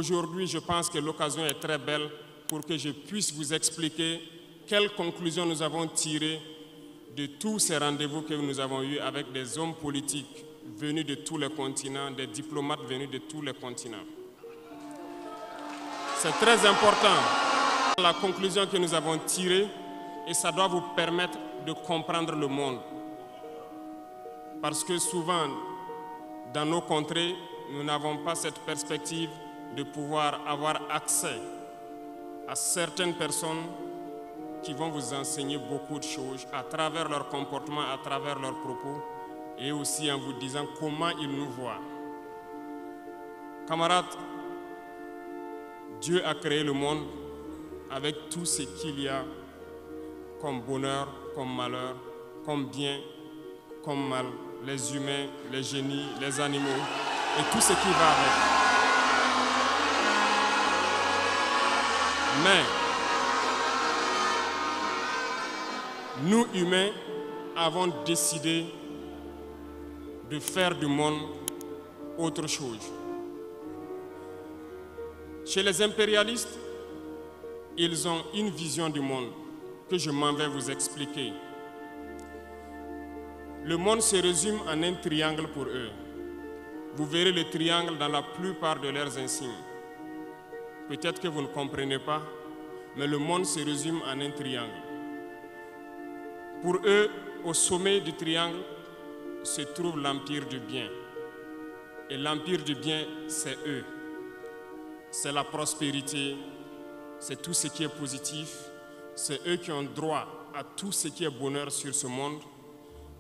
aujourd'hui, je pense que l'occasion est très belle pour que je puisse vous expliquer quelles conclusions nous avons tirées de tous ces rendez-vous que nous avons eus avec des hommes politiques venus de tous les continents, des diplomates venus de tous les continents. C'est très important, la conclusion que nous avons tirée, et ça doit vous permettre de comprendre le monde. Parce que souvent, dans nos contrées, nous n'avons pas cette perspective de pouvoir avoir accès à certaines personnes qui vont vous enseigner beaucoup de choses à travers leur comportement, à travers leurs propos, et aussi en vous disant comment ils nous voient. Camarades, Dieu a créé le monde avec tout ce qu'il y a comme bonheur, comme malheur, comme bien, comme mal, les humains, les génies, les animaux et tout ce qui va avec. Mais nous, humains, avons décidé de faire du monde autre chose. Chez les impérialistes, ils ont une vision du monde que je m'en vais vous expliquer. Le monde se résume en un triangle pour eux. Vous verrez le triangle dans la plupart de leurs insignes. Peut-être que vous ne comprenez pas, mais le monde se résume en un triangle. Pour eux, au sommet du triangle, se trouve l'empire du bien. Et l'empire du bien, c'est eux. C'est la prospérité, c'est tout ce qui est positif. C'est eux qui ont droit à tout ce qui est bonheur sur ce monde.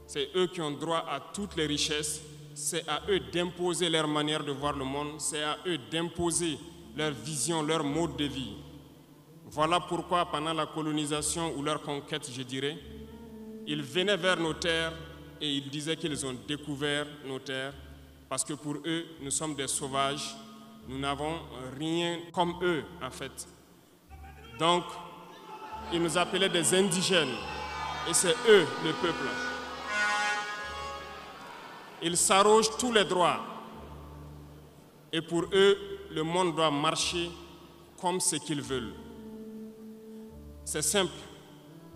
C'est eux qui ont droit à toutes les richesses. C'est à eux d'imposer leur manière de voir le monde. C'est à eux d'imposer leur vision, leur mode de vie. Voilà pourquoi pendant la colonisation ou leur conquête, je dirais, ils venaient vers nos terres et ils disaient qu'ils ont découvert nos terres parce que pour eux, nous sommes des sauvages. Nous n'avons rien comme eux, en fait. Donc, ils nous appelaient des indigènes et c'est eux, le peuple. Ils s'arrogent tous les droits et pour eux, le monde doit marcher comme ce qu'ils veulent. C'est simple,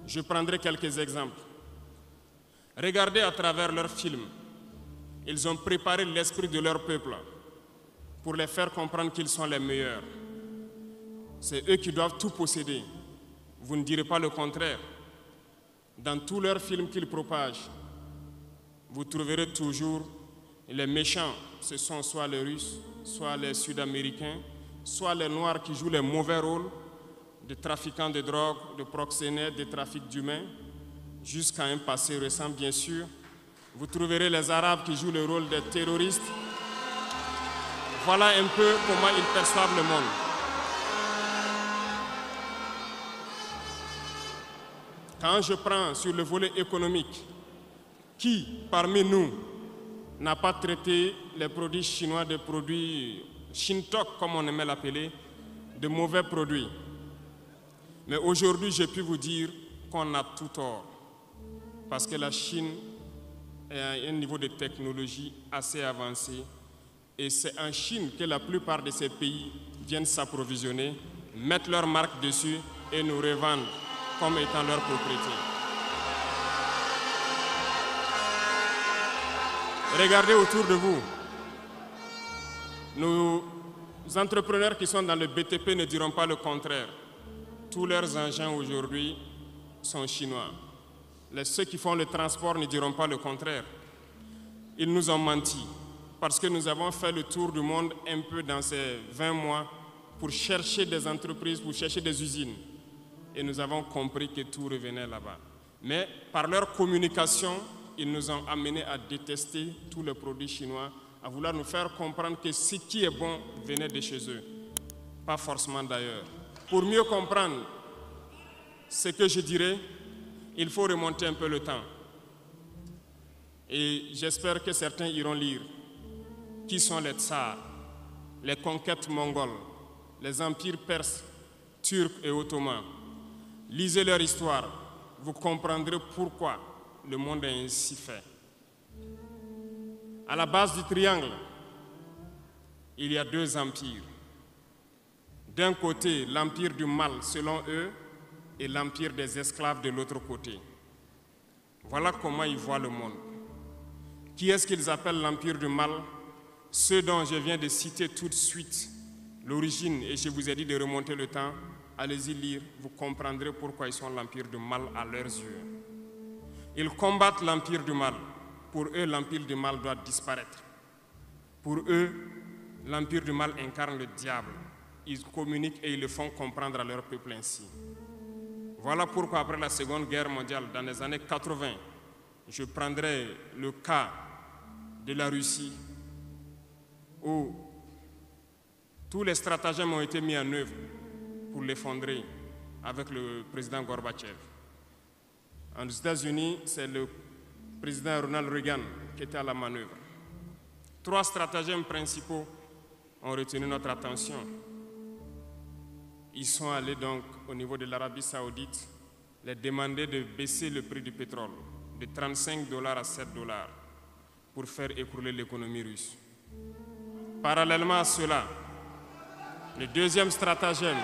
je prendrai quelques exemples. Regardez à travers leurs films, ils ont préparé l'esprit de leur peuple pour les faire comprendre qu'ils sont les meilleurs. C'est eux qui doivent tout posséder. Vous ne direz pas le contraire. Dans tous leurs films qu'ils propagent, vous trouverez toujours les méchants. Ce sont soit les Russes, soit les Sud-Américains, soit les Noirs qui jouent les mauvais rôles de trafiquants de drogue, de proxénètes, de trafic d'humains, jusqu'à un passé récent, bien sûr. Vous trouverez les Arabes qui jouent le rôle des terroristes. Voilà un peu comment ils perçoivent le monde. Quand je prends sur le volet économique, qui parmi nous n'a pas traité les produits chinois de produits Shintok, comme on aimait l'appeler, de mauvais produits? Mais aujourd'hui, je peux vous dire qu'on a tout tort. Parce que la Chine est à un niveau de technologie assez avancé. Et c'est en Chine que la plupart de ces pays viennent s'approvisionner, mettre leur marque dessus et nous revendent comme étant leur propriété. Regardez autour de vous. Nos entrepreneurs qui sont dans le BTP ne diront pas le contraire. Tous leurs engins aujourd'hui sont chinois. Ceux qui font le transport ne diront pas le contraire. Ils nous ont menti parce que nous avons fait le tour du monde un peu dans ces 20 mois pour chercher des entreprises, pour chercher des usines. Et nous avons compris que tout revenait là-bas. Mais par leur communication, ils nous ont amenés à détester tous les produits chinois, à vouloir nous faire comprendre que ce qui est bon venait de chez eux, pas forcément d'ailleurs. Pour mieux comprendre ce que je dirais, il faut remonter un peu le temps. Et j'espère que certains iront lire qui sont les tsars, les conquêtes mongoles, les empires perses, turcs et ottomans. Lisez leur histoire, vous comprendrez pourquoi le monde est ainsi fait. À la base du triangle, il y a deux empires. D'un côté, l'empire du mal selon eux et l'empire des esclaves de l'autre côté. Voilà comment ils voient le monde. Qui est-ce qu'ils appellent l'empire du mal? Ceux dont je viens de citer tout de suite l'origine, et je vous ai dit de remonter le temps. Allez-y lire, vous comprendrez pourquoi ils sont l'empire du mal à leurs yeux. Ils combattent l'empire du mal. Pour eux, l'empire du mal doit disparaître. Pour eux, l'empire du mal incarne le diable. Ils communiquent et ils le font comprendre à leur peuple ainsi. Voilà pourquoi après la Seconde Guerre mondiale, dans les années 80, je prendrai le cas de la Russie, où tous les stratagèmes ont été mis en œuvre pour l'effondrer avec le président Gorbatchev. Aux États-Unis, c'est le président Ronald Reagan qui était à la manœuvre. 3 stratagèmes principaux ont retenu notre attention. Ils sont allés donc au niveau de l'Arabie Saoudite les demander de baisser le prix du pétrole de 35 $ à 7 $ pour faire écrouler l'économie russe. Parallèlement à cela, le deuxième stratagème,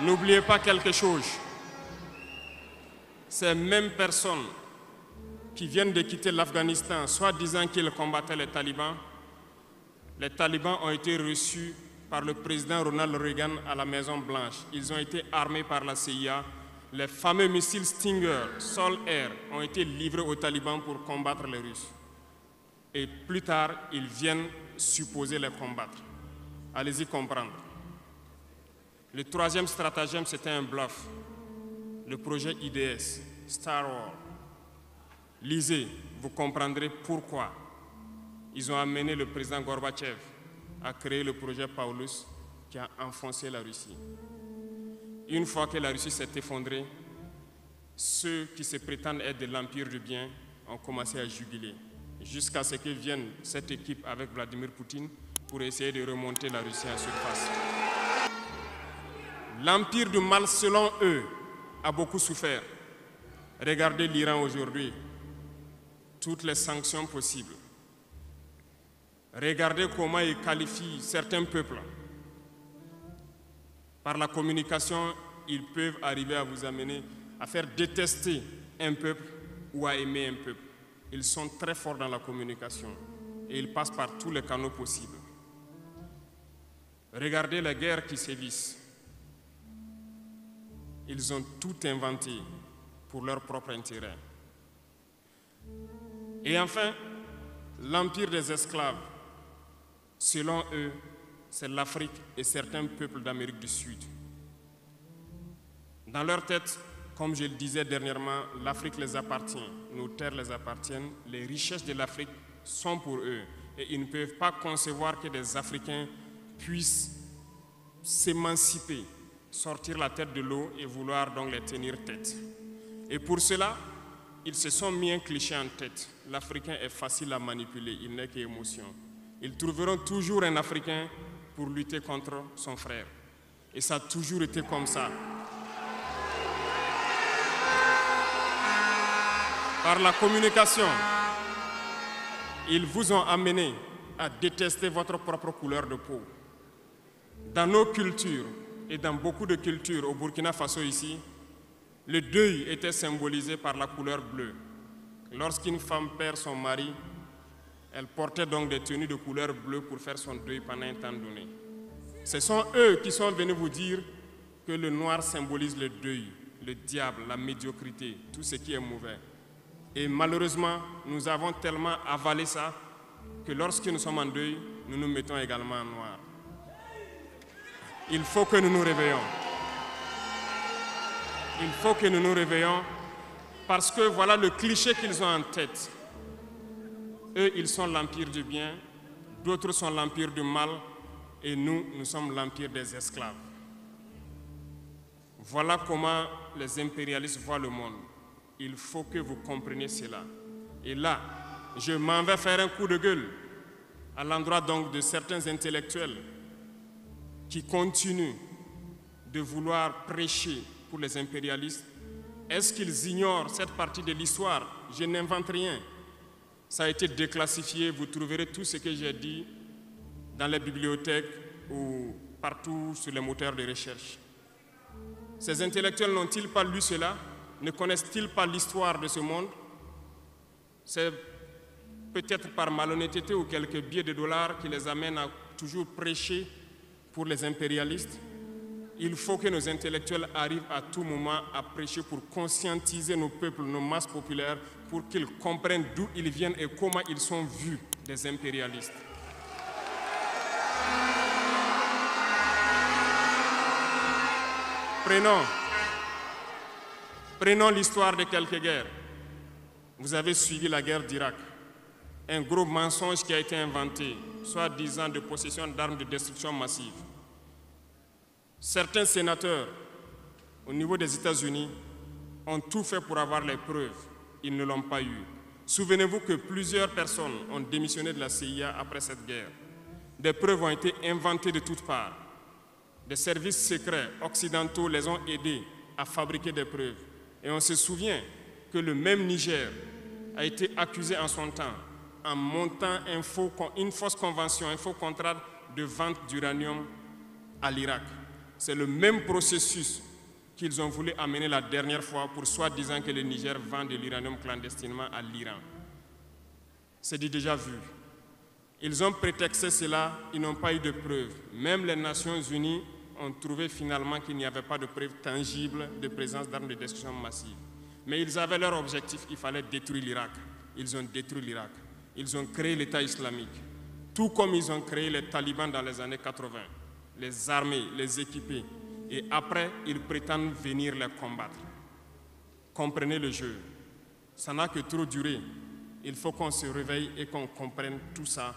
n'oubliez pas quelque chose, ces mêmes personnes qui viennent de quitter l'Afghanistan, soit disant qu'ils combattaient les talibans ont été reçus par le président Ronald Reagan à la Maison-Blanche. Ils ont été armés par la CIA. Les fameux missiles Stinger, Sol-Air, ont été livrés aux talibans pour combattre les Russes. Et plus tard, ils viennent supposer les combattre. Allez-y comprendre. Le troisième stratagème, c'était un bluff. Le projet IDS, Star Wars. Lisez, vous comprendrez pourquoi ils ont amené le président Gorbatchev à créer le projet Paulus qui a enfoncé la Russie. Une fois que la Russie s'est effondrée, ceux qui se prétendent être de l'empire du bien ont commencé à juguler, jusqu'à ce que vienne cette équipe avec Vladimir Poutine pour essayer de remonter la Russie en surface. L'empire du mal, selon eux, a beaucoup souffert. Regardez l'Iran aujourd'hui, toutes les sanctions possibles. Regardez comment ils qualifient certains peuples. Par la communication, ils peuvent arriver à vous amener à faire détester un peuple ou à aimer un peuple. Ils sont très forts dans la communication et ils passent par tous les canaux possibles. Regardez les guerres qui sévissent. Ils ont tout inventé pour leur propre intérêt. Et enfin, l'empire des esclaves, selon eux, c'est l'Afrique et certains peuples d'Amérique du Sud. Dans leur tête, comme je le disais dernièrement, l'Afrique les appartient, nos terres les appartiennent, les richesses de l'Afrique sont pour eux. Et ils ne peuvent pas concevoir que des Africains puissent s'émanciper, sortir la tête de l'eau et vouloir donc les tenir tête. Et pour cela, ils se sont mis un cliché en tête. L'Africain est facile à manipuler, il n'est qu'émotion. Ils trouveront toujours un Africain pour lutter contre son frère. Et ça a toujours été comme ça. Par la communication, ils vous ont amené à détester votre propre couleur de peau. Dans nos cultures et dans beaucoup de cultures au Burkina Faso ici, le deuil était symbolisé par la couleur bleue. Lorsqu'une femme perd son mari, elle portait donc des tenues de couleur bleue pour faire son deuil pendant un temps donné. Ce sont eux qui sont venus vous dire que le noir symbolise le deuil, le diable, la médiocrité, tout ce qui est mauvais. Et malheureusement, nous avons tellement avalé ça que lorsque nous sommes en deuil, nous nous mettons également en noir. Il faut que nous nous réveillons. Il faut que nous nous réveillons parce que voilà le cliché qu'ils ont en tête. Eux, ils sont l'empire du bien, d'autres sont l'empire du mal, et nous, nous sommes l'empire des esclaves. Voilà comment les impérialistes voient le monde. Il faut que vous compreniez cela. Et là, je m'en vais faire un coup de gueule à l'endroit donc de certains intellectuels qui continuent de vouloir prêcher pour les impérialistes. Est-ce qu'ils ignorent cette partie de l'histoire? Je n'invente rien. Ça a été déclassifié, vous trouverez tout ce que j'ai dit dans les bibliothèques ou partout sur les moteurs de recherche. Ces intellectuels n'ont-ils pas lu cela? Ne connaissent-ils pas l'histoire de ce monde? C'est peut-être par malhonnêteté ou quelques billets de dollars qui les amènent à toujours prêcher pour les impérialistes. Il faut que nos intellectuels arrivent à tout moment à prêcher pour conscientiser nos peuples, nos masses populaires, pour qu'ils comprennent d'où ils viennent et comment ils sont vus des impérialistes. Prenons l'histoire de quelques guerres. Vous avez suivi la guerre d'Irak. Un gros mensonge qui a été inventé, soi-disant de possession d'armes de destruction massive. Certains sénateurs, au niveau des États-Unis, ont tout fait pour avoir les preuves. Ils ne l'ont pas eu. Souvenez-vous que plusieurs personnes ont démissionné de la CIA après cette guerre. Des preuves ont été inventées de toutes parts. Des services secrets occidentaux les ont aidés à fabriquer des preuves. Et on se souvient que le même Niger a été accusé en son temps en montant une fausse convention, un faux contrat de vente d'uranium à l'Irak. C'est le même processus qu'ils ont voulu amener la dernière fois pour soi-disant que le Niger vend de l'uranium clandestinement à l'Iran. C'est du déjà vu. Ils ont prétexté cela, ils n'ont pas eu de preuves. Même les Nations Unies ont trouvé finalement qu'il n'y avait pas de preuves tangibles de présence d'armes de destruction massive. Mais ils avaient leur objectif, il fallait détruire l'Irak. Ils ont détruit l'Irak. Ils ont créé l'État islamique. Tout comme ils ont créé les talibans dans les années 80. Les armer, les équiper. Et après, ils prétendent venir les combattre. Comprenez le jeu. Ça n'a que trop duré. Il faut qu'on se réveille et qu'on comprenne tout ça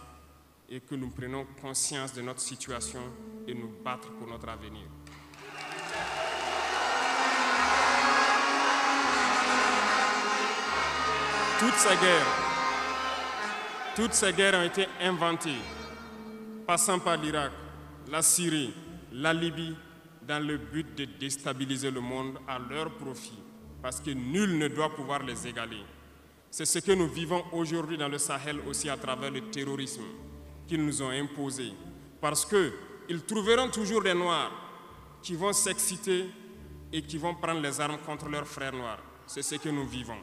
et que nous prenions conscience de notre situation et nous battre pour notre avenir. Toutes ces guerres ont été inventées, passant par l'Irak, la Syrie, la Libye, dans le but de déstabiliser le monde à leur profit, parce que nul ne doit pouvoir les égaler. C'est ce que nous vivons aujourd'hui dans le Sahel aussi à travers le terrorisme qu'ils nous ont imposé, parce qu'ils trouveront toujours des Noirs qui vont s'exciter et qui vont prendre les armes contre leurs frères noirs. C'est ce que nous vivons.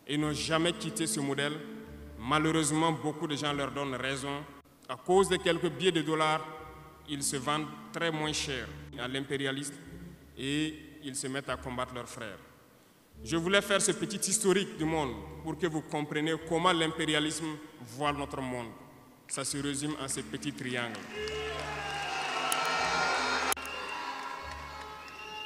Ils n'ont jamais quitté ce modèle. Malheureusement, beaucoup de gens leur donnent raison. À cause de quelques billets de dollars, ils se vendent très moins cher à l'impérialiste et ils se mettent à combattre leurs frères. Je voulais faire ce petit historique du monde pour que vous compreniez comment l'impérialisme voit notre monde. Ça se résume en ces petits triangles.